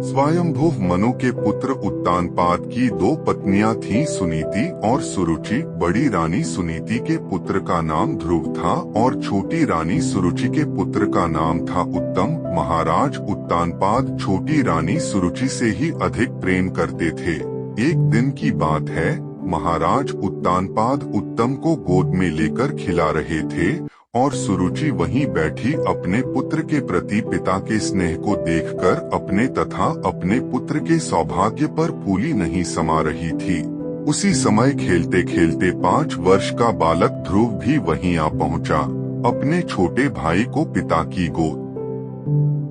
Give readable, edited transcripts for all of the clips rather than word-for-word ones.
स्वयंभुव मनु के पुत्र उत्तानपाद की दो पत्नियां थीं, सुनीति और सुरुचि। बड़ी रानी सुनीति के पुत्र का नाम ध्रुव था और छोटी रानी सुरुचि के पुत्र का नाम था उत्तम। महाराज उत्तानपाद छोटी रानी सुरुचि से ही अधिक प्रेम करते थे। एक दिन की बात है, महाराज उत्तानपाद उत्तम को गोद में लेकर खिला रहे थे और सुरुचि वहीं बैठी अपने पुत्र के प्रति पिता के स्नेह को देखकर अपने तथा अपने पुत्र के सौभाग्य पर फूली नहीं समा रही थी। उसी समय खेलते खेलते 5 वर्ष का बालक ध्रुव भी वहीं आ पहुंचा। अपने छोटे भाई को पिता की गोद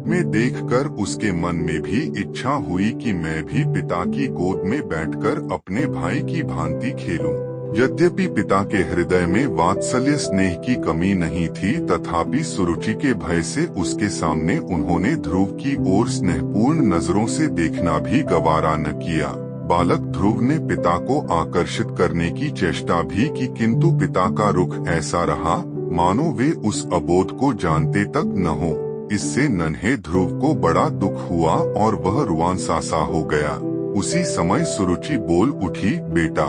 में देखकर उसके मन में भी इच्छा हुई कि मैं भी पिता की गोद में बैठकर अपने भाई की भांति खेलूं। यद्यपि पिता के हृदय में वात्सल्य स्नेह की कमी नहीं थी, तथापि सुरुचि के भय से उसके सामने उन्होंने ध्रुव की ओर स्नेहपूर्ण नजरों से देखना भी गवारा न किया। बालक ध्रुव ने पिता को आकर्षित करने की चेष्टा भी की, किंतु पिता का रुख ऐसा रहा मानो वे उस अबोध को जानते तक न हो। इससे नन्हे ध्रुव को बड़ा दुख हुआ और वह रुआंसा हो गया। उसी समय सुरुचि बोल उठी, बेटा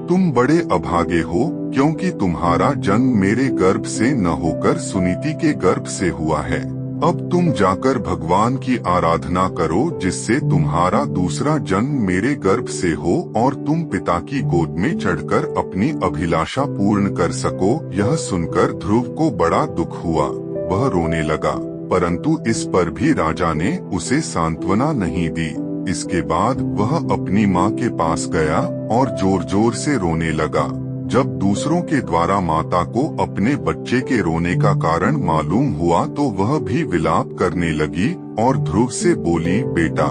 तुम बड़े अभागे हो, क्योंकि तुम्हारा जन्म मेरे गर्भ से न होकर सुनीति के गर्भ से हुआ है। अब तुम जाकर भगवान की आराधना करो जिससे तुम्हारा दूसरा जन्म मेरे गर्भ से हो और तुम पिता की गोद में चढ़कर अपनी अभिलाषा पूर्ण कर सको। यह सुनकर ध्रुव को बड़ा दुख हुआ, वह रोने लगा, परंतु इस पर भी राजा ने उसे सांत्वना नहीं दी। इसके बाद वह अपनी माँ के पास गया और जोर जोर से रोने लगा। जब दूसरों के द्वारा माता को अपने बच्चे के रोने का कारण मालूम हुआ तो वह भी विलाप करने लगी और ध्रुव से बोली, बेटा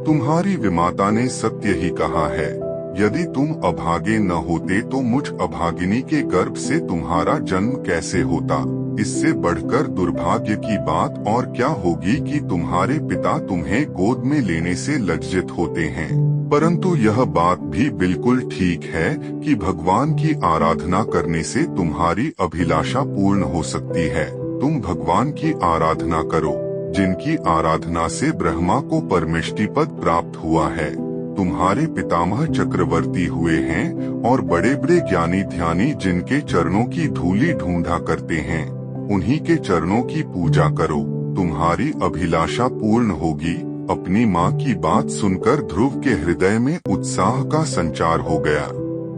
तुम्हारी विमाता ने सत्य ही कहा है। यदि तुम अभागे न होते तो मुझ अभागिनी के गर्भ से तुम्हारा जन्म कैसे होता। इससे बढ़कर दुर्भाग्य की बात और क्या होगी कि तुम्हारे पिता तुम्हें गोद में लेने से लज्जित होते हैं। परंतु यह बात भी बिल्कुल ठीक है कि भगवान की आराधना करने से तुम्हारी अभिलाषा पूर्ण हो सकती है। तुम भगवान की आराधना करो, जिनकी आराधना से ब्रह्मा को परमेष्टि पद प्राप्त हुआ है। तुम्हारे पितामह चक्रवर्ती हुए हैं और बड़े बड़े ज्ञानी ध्यानी जिनके चरणों की धूली ढूंढा करते हैं, उन्हीं के चरणों की पूजा करो, तुम्हारी अभिलाषा पूर्ण होगी। अपनी माँ की बात सुनकर ध्रुव के हृदय में उत्साह का संचार हो गया।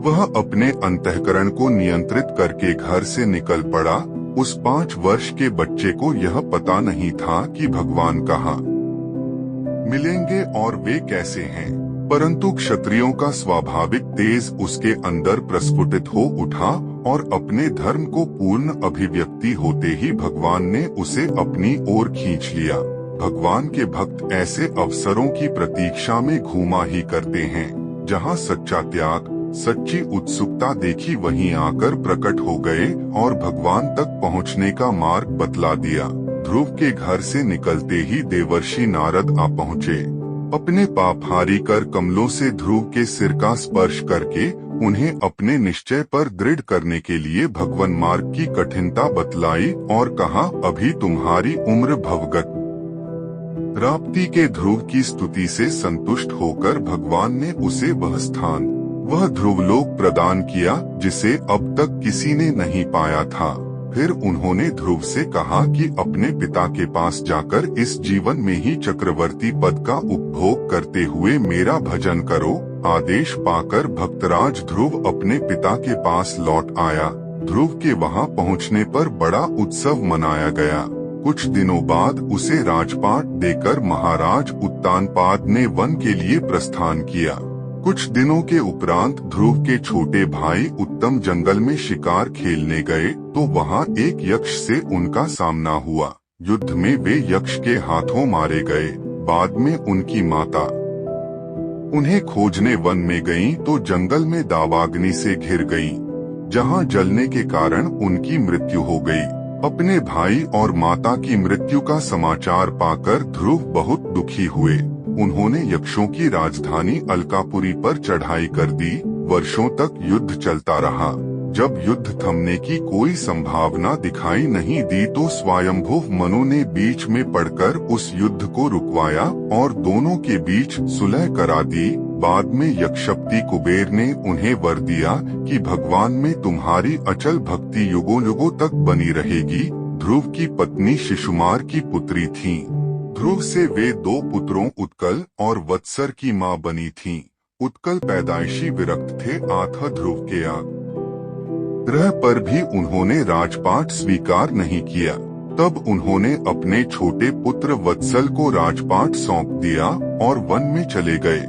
वह अपने अंतःकरण को नियंत्रित करके घर से निकल पड़ा। उस 5 वर्ष के बच्चे को यह पता नहीं था कि भगवान कहाँ मिलेंगे और वे कैसे हैं, परंतु क्षत्रियों का स्वाभाविक तेज उसके अंदर प्रस्फुटित हो उठा और अपने धर्म को पूर्ण अभिव्यक्ति होते ही भगवान ने उसे अपनी ओर खींच लिया। भगवान के भक्त ऐसे अवसरों की प्रतीक्षा में घूमा ही करते हैं। जहाँ सच्चा त्याग, सच्ची उत्सुकता देखी, वहीं आकर प्रकट हो गए और भगवान तक पहुँचने का मार्ग बतला दिया। ध्रुव के घर से निकलते ही देवर्षि नारद आ पहुँचे। अपने पापहारी कर कमलों से ध्रुव के सिर का स्पर्श करके उन्हें अपने निश्चय पर दृढ़ करने के लिए भगवन मार्ग की कठिनता बतलाई और कहा, अभी तुम्हारी उम्र भवगत। राप्ती के ध्रुव की स्तुति से संतुष्ट होकर भगवान ने उसे वह स्थान, वह ध्रुवलोक प्रदान किया जिसे अब तक किसी ने नहीं पाया था। फिर उन्होंने ध्रुव से कहा कि अपने पिता के पास जाकर इस जीवन में ही चक्रवर्ती पद का उपभोग करते हुए मेरा भजन करो। आदेश पाकर भक्तराज ध्रुव अपने पिता के पास लौट आया। ध्रुव के वहां पहुंचने पर बड़ा उत्सव मनाया गया। कुछ दिनों बाद उसे राजपाट देकर महाराज उत्तानपाद ने वन के लिए प्रस्थान किया। कुछ दिनों के उपरांत ध्रुव के छोटे भाई उत्तम जंगल में शिकार खेलने गए तो वहां एक यक्ष से उनका सामना हुआ। युद्ध में वे यक्ष के हाथों मारे गए। बाद में उनकी माता उन्हें खोजने वन में गईं तो जंगल में दावाग्नि से घिर गईं, जहां जलने के कारण उनकी मृत्यु हो गई। अपने भाई और माता की मृत्यु का समाचार पाकर ध्रुव बहुत दुखी हुए। उन्होंने यक्षों की राजधानी अलकापुरी पर चढ़ाई कर दी। वर्षों तक युद्ध चलता रहा। जब युद्ध थमने की कोई संभावना दिखाई नहीं दी तो स्वयंभू मनु ने बीच में पड़कर उस युद्ध को रुकवाया और दोनों के बीच सुलह करा दी। बाद में यक्षपति कुबेर ने उन्हें वर दिया कि भगवान में तुम्हारी अचल भक्ति युगों युगों तक बनी रहेगी। ध्रुव की पत्नी शिशुमार की पुत्री थीं। ध्रुव से वे 2 पुत्रों उत्कल और वत्सर की मां बनी थीं। उत्कल पैदाइशी विरक्त थे अतः ध्रुव के आग्रह पर भी उन्होंने राजपाट स्वीकार नहीं किया। तब उन्होंने अपने छोटे पुत्र वत्सल को राजपाट सौंप दिया और वन में चले गए।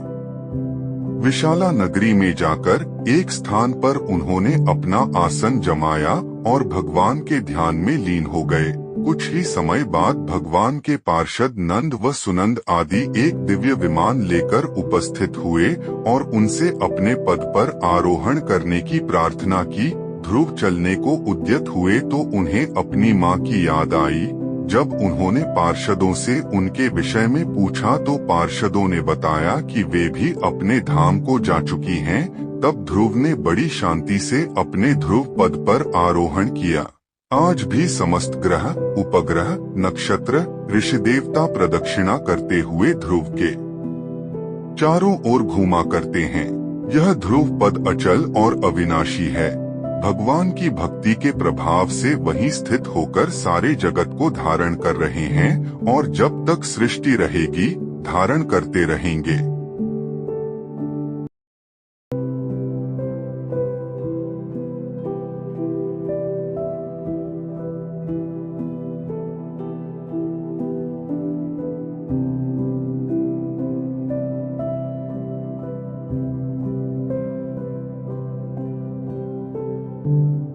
विशाला नगरी में जाकर एक स्थान पर उन्होंने अपना आसन जमाया और भगवान के ध्यान में लीन हो गए। कुछ ही समय बाद भगवान के पार्षद नंद व सुनंद आदि एक दिव्य विमान लेकर उपस्थित हुए और उनसे अपने पद पर आरोहण करने की प्रार्थना की। ध्रुव चलने को उद्यत हुए तो उन्हें अपनी मां की याद आई। जब उन्होंने पार्षदों से उनके विषय में पूछा तो पार्षदों ने बताया कि वे भी अपने धाम को जा चुकी हैं। तब ध्रुव ने बड़ी शांति से अपने ध्रुव पद पर आरोहण किया। आज भी समस्त ग्रह, उपग्रह, नक्षत्र, ऋषि देवता प्रदक्षिणा करते हुए ध्रुव के चारों ओर घूमा करते हैं। यह ध्रुव पद अचल और अविनाशी है। भगवान की भक्ति के प्रभाव से वहीं स्थित होकर सारे जगत को धारण कर रहे हैं और जब तक सृष्टि रहेगी धारण करते रहेंगे।